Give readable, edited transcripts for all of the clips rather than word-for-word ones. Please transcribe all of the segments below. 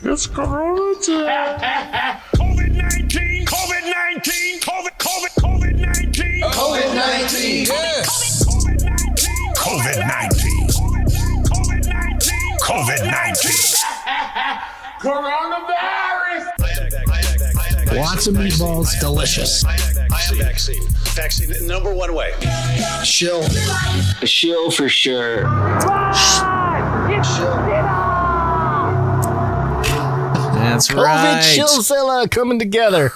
It's Corona time. COVID-19, COVID-19, COVID-19, COVID-19, yes. COVID-19, COVID-19, coronavirus. Lots of meatballs, delicious. Vaccine, number one way. Shill. A shill for sure. That's COVID right. Shillzilla coming together.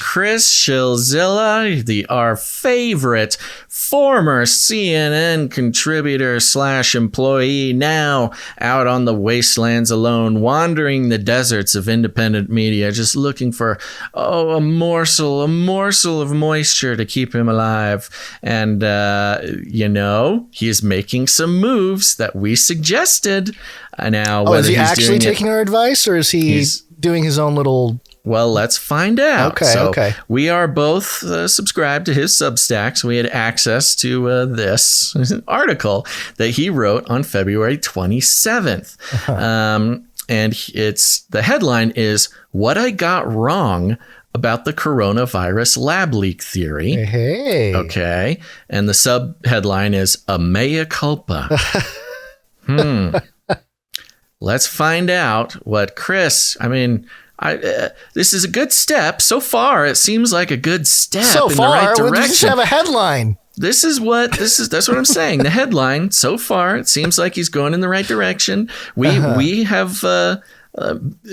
Chris Shillzilla, our favorite former CNN contributor / employee, now out on the wastelands alone, wandering the deserts of independent media, just looking for a morsel of moisture to keep him alive. And he's making some moves that we suggested. Now, Is he actually taking our advice, or is he doing his own little? Well, let's find out. Okay. We are both subscribed to his Substack, so we had access to this article that he wrote on February 27th. And the headline is "What I Got Wrong About the Coronavirus Lab Leak Theory." Hey. Okay. And the sub-headline is "A Mea Culpa." Let's find out what Chris, this is a good step. So far, it seems like a good step in the right direction. We just have a headline. That's what I'm saying. The headline, so far, it seems like he's going in the right direction. We have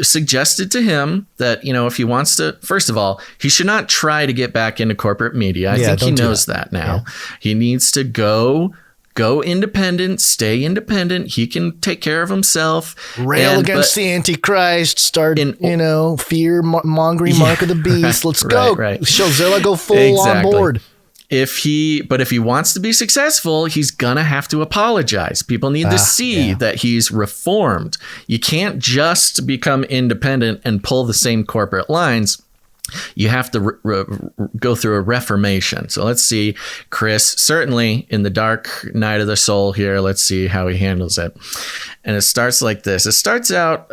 suggested to him that, if he wants to, first of all, he should not try to get back into corporate media. I think he knows that now. Yeah. He needs to go independent, stay independent. He can take care of himself. Rail against the Antichrist. Start, fear mongering mark of the beast. Let's go. Right. Shillzilla, go full on board. If he wants to be successful, he's gonna have to apologize. People need to see that he's reformed. You can't just become independent and pull the same corporate lines. You have to go through a reformation. So let's see, Chris, certainly in the dark night of the soul here, let's see how he handles it. And it starts like this. It starts out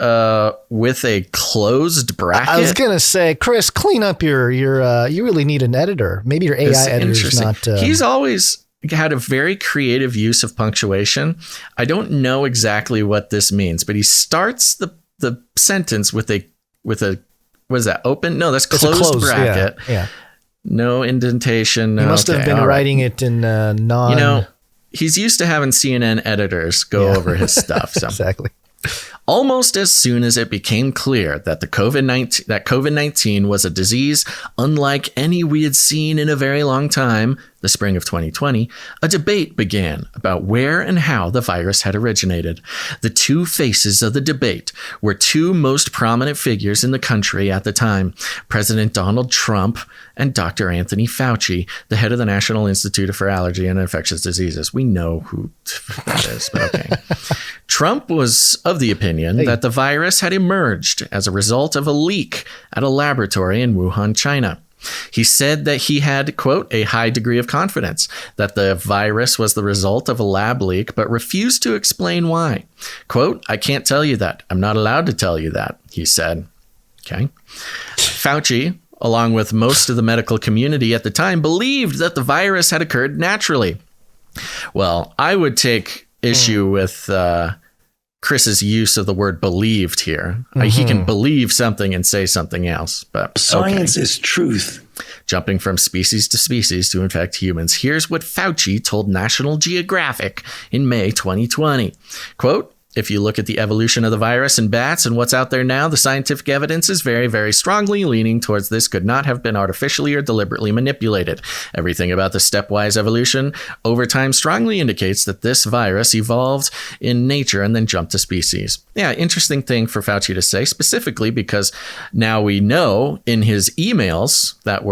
with a closed bracket. I was going to say, Chris, clean up your you really need an editor. Maybe your AI editor is not. He's always had a very creative use of punctuation. I don't know exactly what this means, but he starts the sentence with a what is that? Open? No, that's closed bracket. Yeah. No indentation. He must have been writing it in non. He's used to having CNN editors go over his stuff. So. Exactly. Almost as soon as it became clear that COVID-19 was a disease unlike any we had seen in a very long time, the spring of 2020, a debate began about where and how the virus had originated. The two faces of the debate were two most prominent figures in the country at the time, President Donald Trump and Dr. Anthony Fauci, the head of the National Institute for Allergy and Infectious Diseases. We know who that is, but okay. Trump was of the opinion that the virus had emerged as a result of a leak at a laboratory in Wuhan, China. He said that he had, quote, a high degree of confidence that the virus was the result of a lab leak, but refused to explain why. Quote, I can't tell you that. I'm not allowed to tell you that, he said. Okay. Fauci, along with most of the medical community at the time, believed that the virus had occurred naturally. Well, I would take issue with Chris's use of the word believed here. He can believe something and say something else, but science is truth. Jumping from species to species to infect humans. Here's what Fauci told National Geographic in May 2020. Quote, if you look at the evolution of the virus in bats and what's out there now, the scientific evidence is very, very strongly leaning towards this could not have been artificially or deliberately manipulated. Everything about the stepwise evolution over time strongly indicates that this virus evolved in nature and then jumped to species. Yeah, interesting thing for Fauci to say, specifically because now we know in his emails that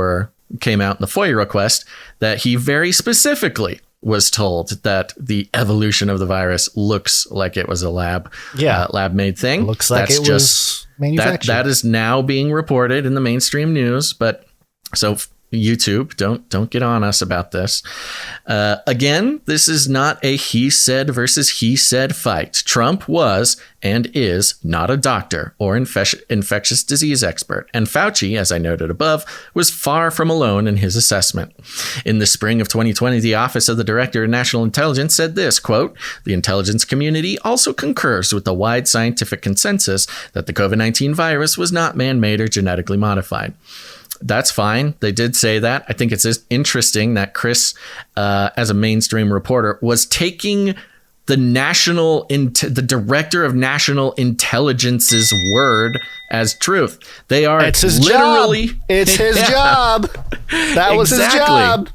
came out in the FOIA request that he very specifically was told that the evolution of the virus looks like it was a lab-made thing. Looks like was manufactured. That is now being reported in the mainstream news. But so YouTube, don't get on us about this. Again, this is not a he said versus he said fight. Trump was and is not a doctor or infectious disease expert. And Fauci, as I noted above, was far from alone in his assessment. In the spring of 2020, the Office of the Director of National Intelligence said this, quote, "The intelligence community also concurs with the wide scientific consensus that the COVID-19 virus was not man-made or genetically modified." That's fine. They did say that. I think it's interesting that Chris, as a mainstream reporter, was taking the director of national intelligence's word as truth. They are It's his literally job. It's his job. That was his job.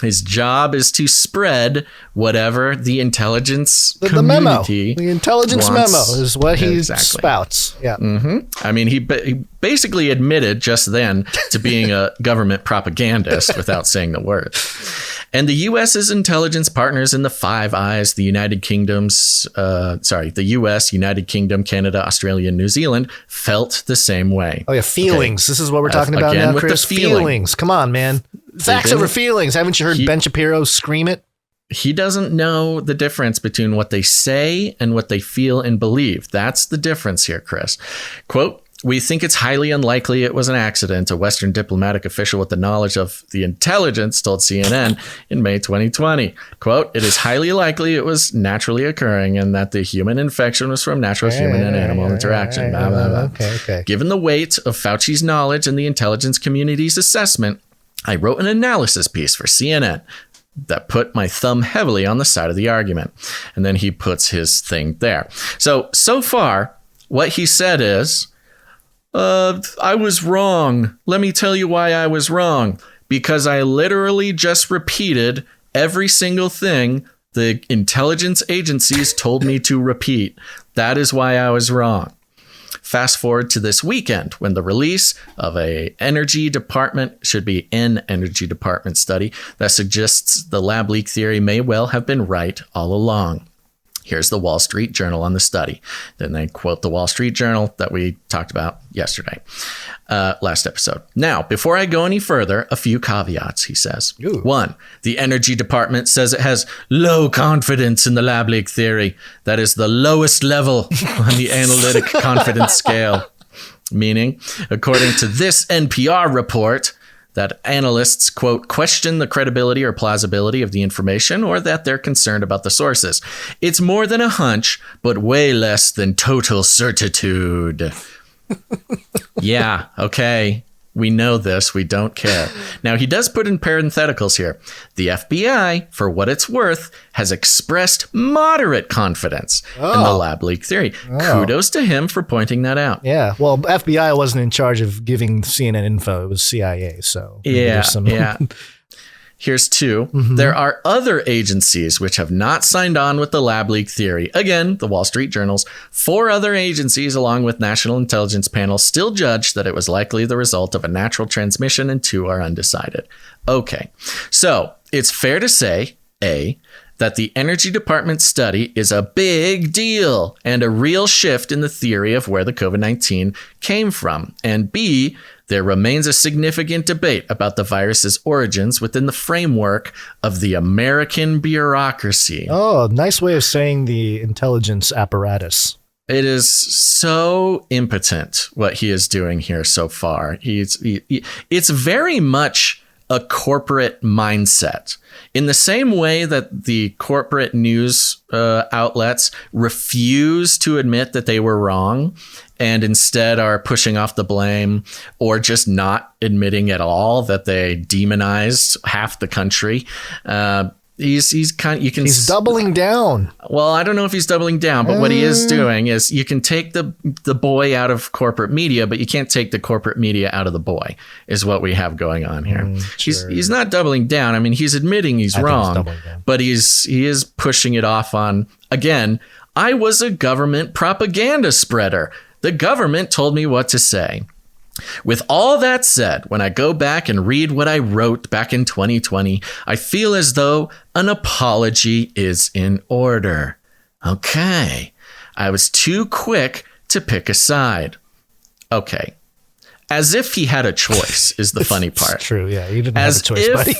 His job is to spread whatever the intelligence The memo. community The intelligence wants. memo is what he Exactly. spouts. Yeah. I mean, he basically admitted just then to being a government propagandist without saying the word. And the U.S.'s intelligence partners in the Five Eyes, the U.S., United Kingdom, Canada, Australia, and New Zealand felt the same way. Oh, yeah. Feelings. Okay. This is what we're talking about Again, now, with the Chris. feeling. Feelings. Come on, man. Facts over feelings. Haven't you heard Ben Shapiro scream it? He doesn't know the difference between what they say and what they feel and believe. That's the difference here, Chris. Quote, "We think it's highly unlikely it was an accident," a Western diplomatic official with the knowledge of the intelligence told CNN in May 2020. Quote, "It is highly likely it was naturally occurring and that the human infection was from natural human and animal interaction." Blah, blah, blah. Okay. Given the weight of Fauci's knowledge and the intelligence community's assessment, I wrote an analysis piece for CNN that put my thumb heavily on the side of the argument. And then he puts his thing there. So far, what he said is, I was wrong. Let me tell you why I was wrong. Because I literally just repeated every single thing the intelligence agencies told me to repeat. That is why I was wrong. Fast forward to this weekend when the release of an energy department study that suggests the lab leak theory may well have been right all along. Here's the Wall Street Journal on the study. Then they quote the Wall Street Journal that we talked about yesterday, last episode. Now, before I go any further, a few caveats, he says. Ooh. 1, the Energy Department says it has low confidence in the lab leak theory. That is the lowest level on the analytic confidence scale. Meaning, according to this NPR report, that analysts, quote, question the credibility or plausibility of the information or that they're concerned about the sources. It's more than a hunch, but way less than total certitude. Yeah, okay. We know this. We don't care. Now, he does put in parentheticals here. The FBI, for what it's worth, has expressed moderate confidence in the lab leak theory. Kudos to him for pointing that out. Yeah. Well, FBI wasn't in charge of giving CNN info. It was CIA. So Yeah. Here's 2. There are other agencies which have not signed on with the lab leak theory. Again, the Wall Street Journal's 4 other agencies, along with national intelligence panels, still judge that it was likely the result of a natural transmission, and 2 are undecided. Okay, so it's fair to say, A, that the Energy Department study is a big deal and a real shift in the theory of where the COVID-19 came from. And B, there remains a significant debate about the virus's origins within the framework of the American bureaucracy. Oh, nice way of saying the intelligence apparatus. It is so impotent what he is doing here so far. It's very much a corporate mindset. In the same way that the corporate news outlets refuse to admit that they were wrong and instead are pushing off the blame or just not admitting at all that they demonized half the country. He's doubling down. Well, I don't know if he's doubling down, but what he is doing is you can take the boy out of corporate media, but you can't take the corporate media out of the boy, is what we have going on here. Sure. He's not doubling down. I mean, he's admitting he's wrong, but he is pushing it off on, again, I was a government propaganda spreader. The government told me what to say. With all that said, when I go back and read what I wrote back in 2020, I feel as though an apology is in order. Okay, I was too quick to pick a side. Okay, As if he had a choice is the funny part. It's true. Yeah. You didn't have a choice, buddy.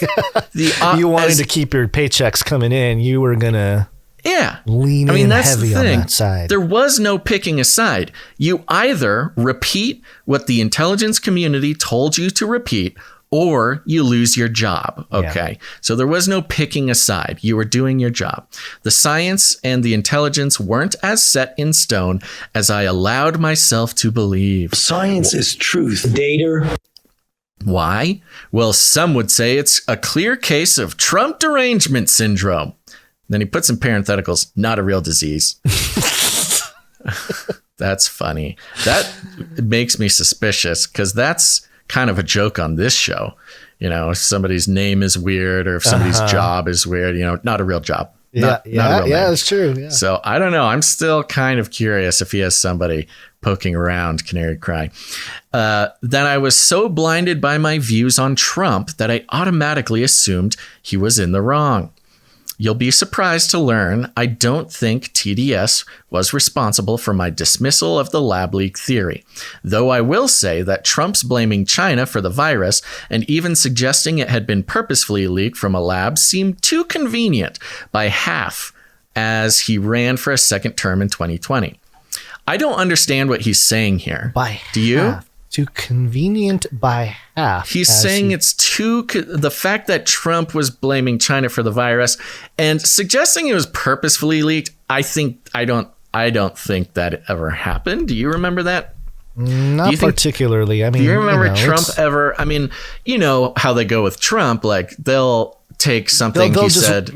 You wanted to keep your paychecks coming in. You were going to lean in heavy on that side. There was no picking a side. You either repeat what the intelligence community told you to repeat, or you lose your job. Okay. Yeah. So there was no picking a side. You were doing your job. The science and the intelligence weren't as set in stone as I allowed myself to believe. Science is truth. Data. Why? Well, some would say it's a clear case of Trump derangement syndrome. Then he puts in parentheticals, not a real disease. That's funny. That makes me suspicious because that's kind of a joke on this show. If somebody's name is weird or if somebody's job is weird, not a real job. Not a real name. It's true. Yeah. So I don't know. I'm still kind of curious if he has somebody poking around Canary Cry. Then I was so blinded by my views on Trump that I automatically assumed he was in the wrong. You'll be surprised to learn I don't think TDS was responsible for my dismissal of the lab leak theory, though I will say that Trump's blaming China for the virus and even suggesting it had been purposefully leaked from a lab seemed too convenient by half as he ran for a second term in 2020. I don't understand what he's saying here. Do you? Half. Too convenient by half. He's saying it's the fact that Trump was blaming China for the virus and suggesting it was purposefully leaked. I don't think that ever happened. Do you remember that? Not particularly. I mean, do you remember Trump ever? I mean, you know how they go with Trump. Like they'll take something he said,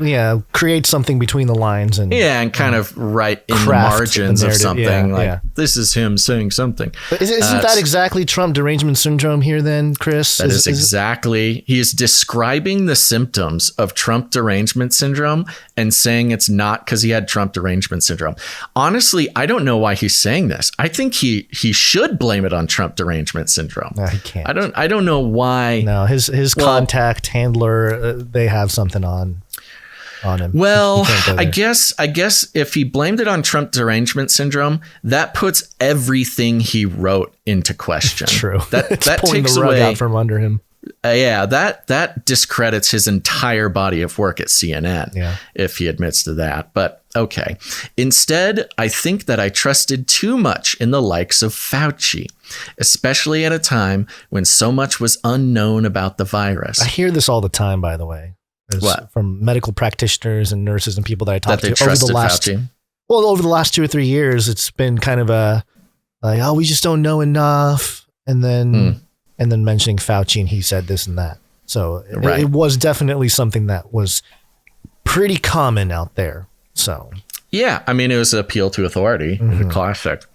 create something between the lines and kind of write in the margins of something this is him saying something. But isn't that exactly Trump derangement syndrome here then, Chris? That is exactly. He is describing the symptoms of Trump derangement syndrome and saying it's not because he had Trump derangement syndrome. Honestly, I don't know why he's saying this. I think he should blame it on Trump derangement syndrome. No, he can't. I don't know why. No, his contact handler, they have something on him. Well, I guess if he blamed it on Trump derangement syndrome, that puts everything he wrote into question. True. That pulling takes the rug away out from under him. That discredits his entire body of work at CNN if he admits to that. But okay. Instead, I think that I trusted too much in the likes of Fauci, especially at a time when so much was unknown about the virus. I hear this all the time, by the way. What? From medical practitioners and nurses and people that I talk to over the last 2 or 3 years. It's been kind of we just don't know enough, and then mentioning Fauci and he said this and that. So it was definitely something that was pretty common out there. So yeah, I mean, it was an appeal to authority, the classic.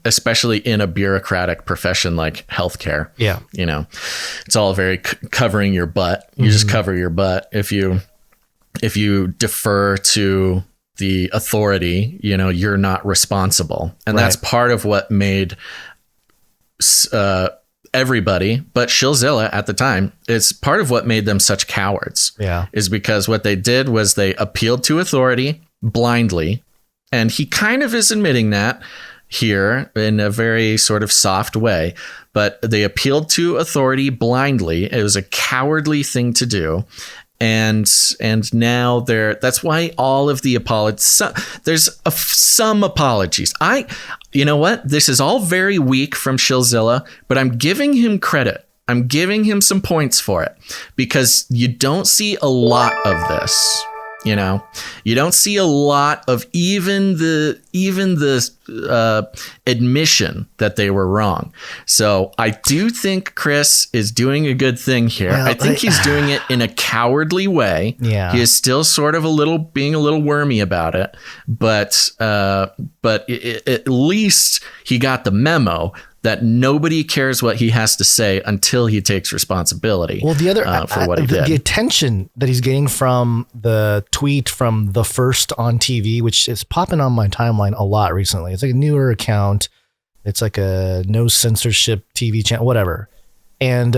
Especially in a bureaucratic profession like healthcare. Yeah. It's all very covering your butt. You just cover your butt. If you defer to the authority, you're not responsible. And that's part of what made everybody, but Shillzilla at the time, it's part of what made them such cowards. Yeah. Is because what they did was they appealed to authority blindly. And he kind of is admitting that here in a very sort of soft way, but they appealed to authority blindly. It was a cowardly thing to do. And now that's why all of the apologies, there's some apologies. You know what? This is all very weak from Shillzilla, but I'm giving him credit. I'm giving him some points for it because you don't see a lot of this. You don't see a lot of even the admission that they were wrong. So I do think Chris is doing a good thing here. Well, I think he's doing it in a cowardly way. Yeah. He is still sort of being a little wormy about it, but at least he got the memo that nobody cares what he has to say until he takes responsibility. Well, the other for what he did. The attention that he's getting from the tweet from the first on TV, which is popping on my timeline a lot recently. It's like a newer account. It's like a no censorship TV channel, whatever. And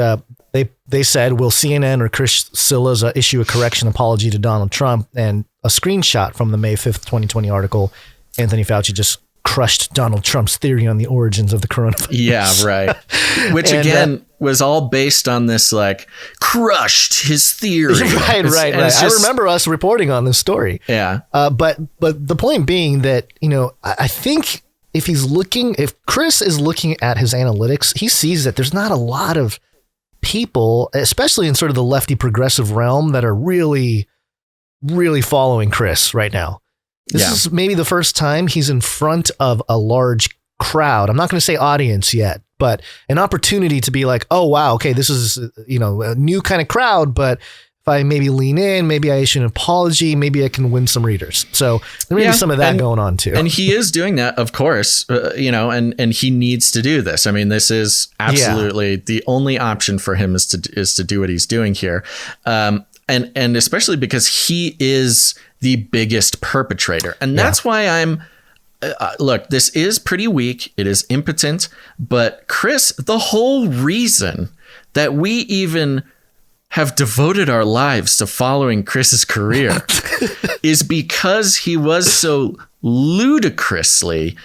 they said, will CNN or Chris Shillzilla issue a correction apology to Donald Trump? And a screenshot from the May 5th, 2020 article, Anthony Fauci just crushed Donald Trump's theory on the origins of the coronavirus. Yeah, right. Which And, again was all based on this like crushed his theory. Right. I remember us reporting on this story. Yeah. But the point being that, I think if Chris is looking at his analytics, he sees that there's not a lot of people, especially in sort of the lefty progressive realm, that are really, really following Chris right now. This is maybe the first time he's in front of a large crowd. I'm not going to say audience yet, but an opportunity to be like, oh, wow, okay, this is, a new kind of crowd, but if I maybe lean in, maybe I issue an apology, maybe I can win some readers. So there may be some of that going on too. And he is doing that, of course, and he needs to do this. I mean, this is absolutely the only option for him is to do what he's doing here. And especially because he is the biggest perpetrator. And that's why I'm, look, this is pretty weak. It is impotent. But Chris, the whole reason that we even have devoted our lives to following Chris's career is because he was so ludicrously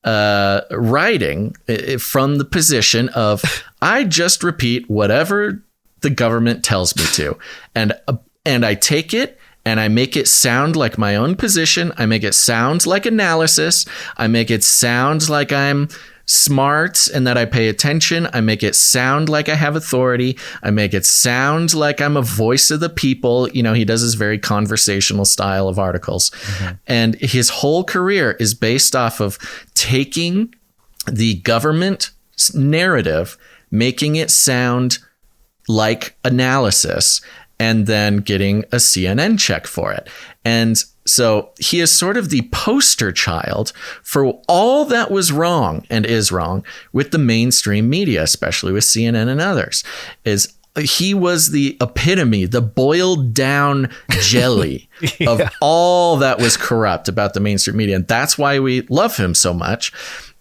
writing from the position of, I just repeat whatever the government tells me to. And I take it and I make it sound like my own position. I make it sound like analysis. I make it sound like I'm smart and that I pay attention. I make it sound like I have authority. I make it sound like I'm a voice of the people. He does his very conversational style of articles. Mm-hmm. And his whole career is based off of taking the government narrative, making it sound like analysis, and then getting a CNN check for it. And so he is sort of the poster child for all that was wrong and is wrong with the mainstream media, especially with CNN and others. He was the epitome, the boiled down jelly of all that was corrupt about the mainstream media. And that's why we love him so much.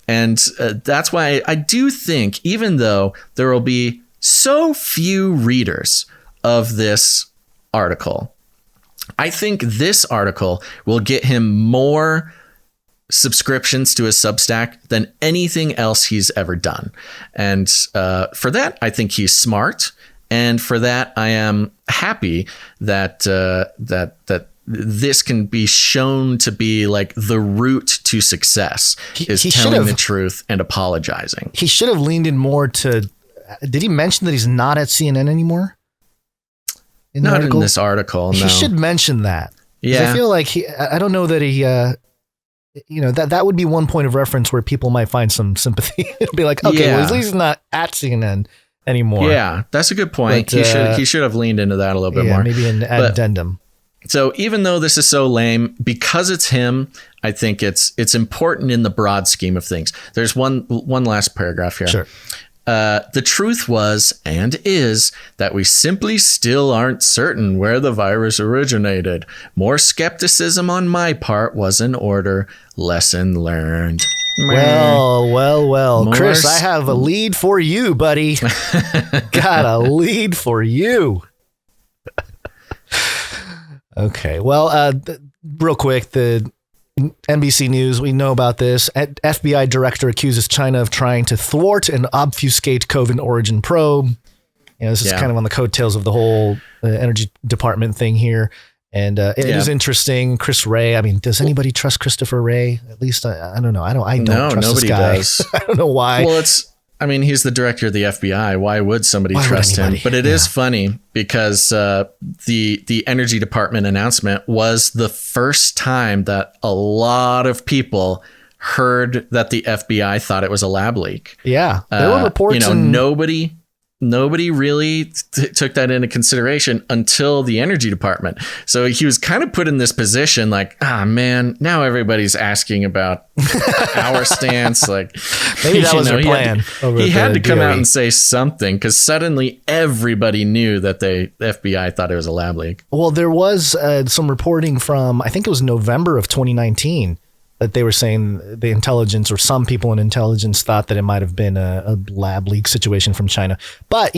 And that's why I do think, even though there will be so few readers of this article, I think this article will get him more subscriptions to his Substack than anything else he's ever done. And for that, I think he's smart. And for that, I am happy that that this can be shown to be like the route to success, is telling the truth and apologizing. He should have leaned in more to. Did he mention that he's not at CNN anymore? Not in this article. No. He should mention that. Yeah. I feel like I don't know that he, that would be one point of reference where people might find some sympathy. Be like, okay, well, at least he's not at CNN anymore. Yeah, that's a good point. But, he should have leaned into that a little bit more. Maybe an addendum. So even though this is so lame, because it's him, I think it's important in the broad scheme of things. There's one last paragraph here. Sure. The truth was and is that we simply still aren't certain where the virus originated. More skepticism on my part was in order. Lesson learned. Well. Chris, I have a lead for you, buddy. Got a lead for you. Okay. Well, real quick, the NBC News, we know about this. FBI director accuses China of trying to thwart and obfuscate COVID origin probe. This is kind of on the coattails of the whole energy department thing here. And it is interesting. Chris Wray. I mean, does anybody trust Christopher Wray? At least I don't know. I don't trust this guy. Does. I don't know why. Well, he's the director of the FBI. Why would somebody trust him? But it is funny because the energy department announcement was the first time that a lot of people heard that the FBI thought it was a lab leak. Yeah, there were reports. Nobody really took that into consideration until the energy department. So he was kind of put in this position like, man, now everybody's asking about our stance. Like, maybe that was their plan. He had to come out and say something because suddenly everybody knew that the FBI thought it was a lab leak. Well, there was some reporting from, I think it was November of 2019, that they were saying the intelligence or some people in intelligence thought that it might have been a lab leak situation from China. But,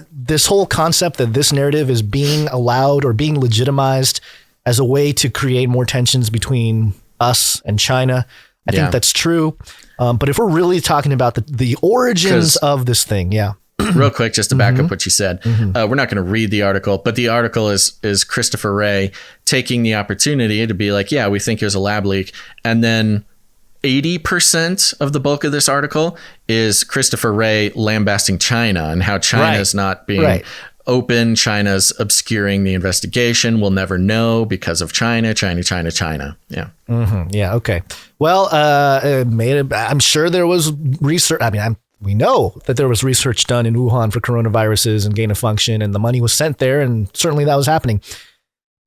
this whole concept that this narrative is being allowed or being legitimized as a way to create more tensions between us and China, I think that's true. But if we're really talking about the origins of this thing, real quick, just to back up what you said, we're not going to read the article, but the article is Christopher Wray taking the opportunity to be like, yeah, we think it was a lab leak. And then 80% of the bulk of this article is Christopher Wray lambasting China and how China is not being open. China's obscuring the investigation. We'll never know because of China. Yeah. Yeah. Okay. Well, I'm sure there was research. I mean, we know that there was research done in Wuhan for coronaviruses and gain of function, and the money was sent there, and certainly that was happening.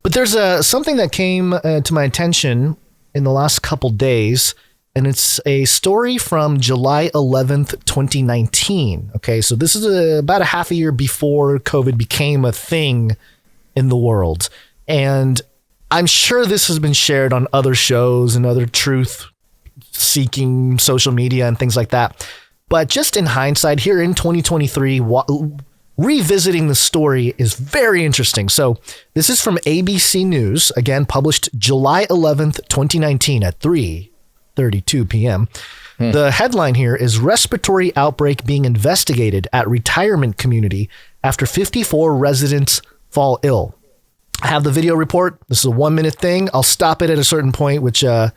But there's something that came to my attention in the last couple days, and it's a story from July 11th, 2019. Okay, so this is about a half a year before COVID became a thing in the world. And I'm sure this has been shared on other shows and other truth-seeking social media and things like that. But just in hindsight, here in 2023, revisiting the story is very interesting. So this is from ABC News, again, published July 11th, 2019 at 3:32 p.m. The headline here is Respiratory Outbreak Being Investigated at Retirement Community After 54 Residents Fall Ill. I have the video report. This is a 1-minute thing. I'll stop it at a certain point, which, a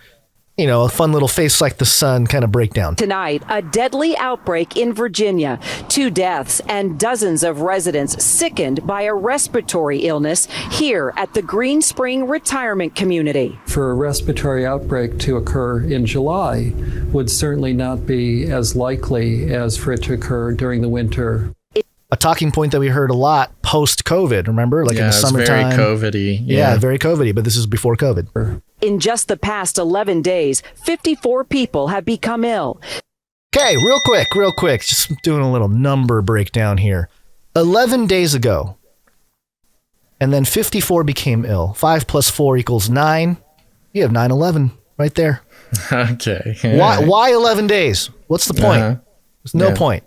fun little face like the sun kind of breakdown. Tonight, a deadly outbreak in Virginia. 2 deaths and dozens of residents sickened by a respiratory illness here at the Green Spring Retirement Community. For a respiratory outbreak to occur in July would certainly not be as likely as for it to occur during the winter. A talking point that we heard a lot post-COVID, remember? Like in the summertime. Very COVID-y. Yeah, very COVID-y, but this is before COVID. In just the past 11 days, 54 people have become ill. Okay, real quick. Just doing a little number breakdown here. 11 days ago, and then 54 became ill. 5 plus 4 equals 9. You have 9/11 right there. Okay. Why 11 days? What's the point? There's no point.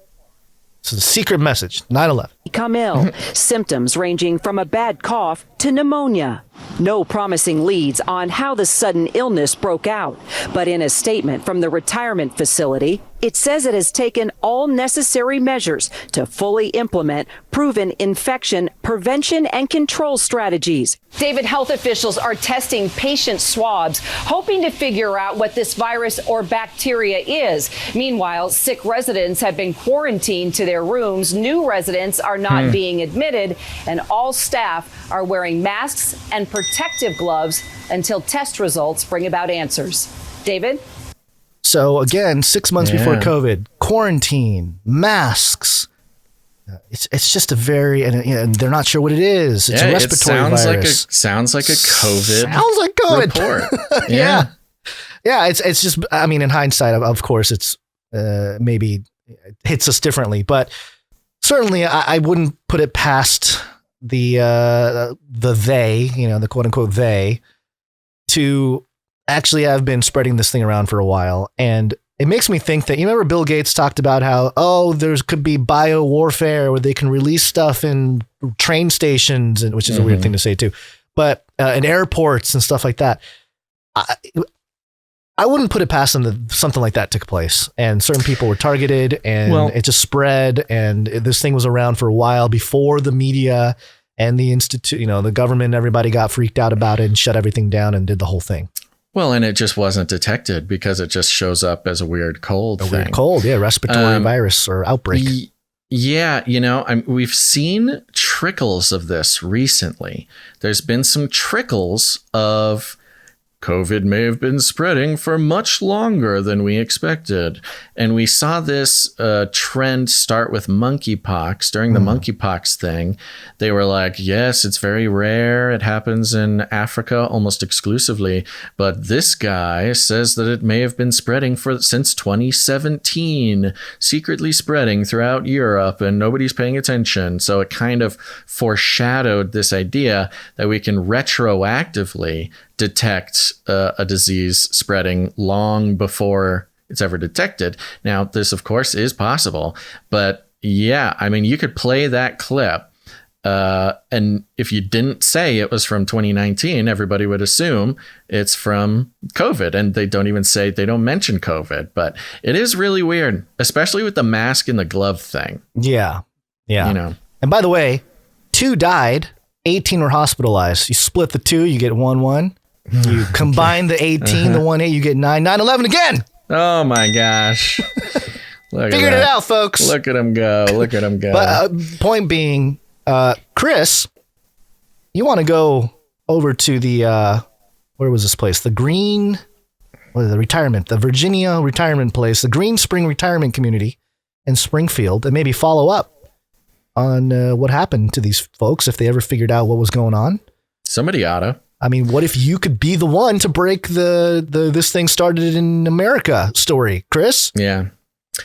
It's a secret message. 9/11. Become ill. Symptoms ranging from a bad cough to pneumonia. No promising leads on how the sudden illness broke out. But in a statement from the retirement facility, it says it has taken all necessary measures to fully implement proven infection prevention and control strategies. David, health officials are testing patient swabs, hoping to figure out what this virus or bacteria is. Meanwhile, sick residents have been quarantined to their rooms. New residents are not being admitted, and all staff are wearing masks and protective gloves until test results bring about answers. David? So again, 6 months before COVID, quarantine, masks. It's just a very, and they're not sure what it is. It's a respiratory virus. Sounds like a COVID. Sounds like COVID report. Yeah. It's just, I mean, in hindsight, of course, it's maybe it hits us differently, but certainly I wouldn't put it past the they, the quote unquote they, to actually have been spreading this thing around for a while. And it makes me think that, you remember Bill Gates talked about how, there could be bio warfare where they can release stuff in train stations, and which is a weird thing to say too, but in airports and stuff like that. I wouldn't put it past them that something like that took place, and certain people were targeted, and it just spread. And this thing was around for a while before the media and the institute, the government, everybody got freaked out about it and shut everything down and did the whole thing. Well, and it just wasn't detected because it just shows up as a weird cold thing. Weird cold, respiratory virus or outbreak. We've seen trickles of this recently. There's been some trickles of COVID may have been spreading for much longer than we expected. And we saw this trend start with monkeypox. During the monkeypox thing, they were like, yes, it's very rare. It happens in Africa almost exclusively. But this guy says that it may have been spreading since 2017, secretly spreading throughout Europe, and nobody's paying attention. So it kind of foreshadowed this idea that we can retroactively detect a disease spreading long before it's ever detected. Now, this, of course, is possible. But yeah, I mean, you could play that clip And if you didn't say it was from 2019, everybody would assume it's from COVID. And they don't mention COVID. But it is really weird, especially with the mask and the glove thing. Yeah. You know. And by the way, 2 died, 18 were hospitalized. You split the 2, you get 1-1. You combine the 18, the 1-8, you get 9-11 again. Oh my gosh. Figured it out, folks. Look at him go. But point being, Chris, you want to go over to the, where was this place? The Virginia retirement place, the Green Spring Retirement Community in Springfield, and maybe follow up on what happened to these folks if they ever figured out what was going on. Somebody oughta. I mean, what if you could be the one to break the this thing started in America story, Chris? Yeah.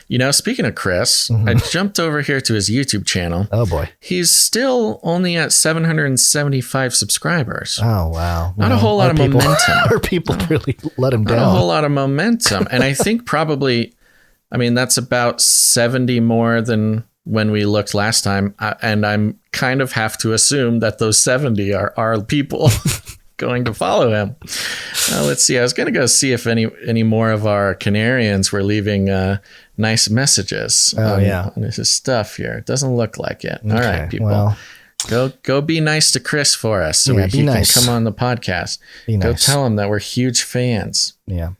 You know, speaking of Chris, I jumped over here to his YouTube channel. Oh, boy. He's still only at 775 subscribers. Oh, wow. Not a whole lot of momentum. Our people really let him down. Not a whole lot of momentum. And I think probably, I mean, that's about 70 more than when we looked last time. And I'm kind of have to assume that those 70 are our people going to follow him. Let's see. I was going to go see if any more of our Canarians were leaving nice messages on his stuff here. It doesn't look like it. Okay, all right, people. Well, go be nice to Chris for us so he can come on the podcast. Go tell him that we're huge fans. Yeah.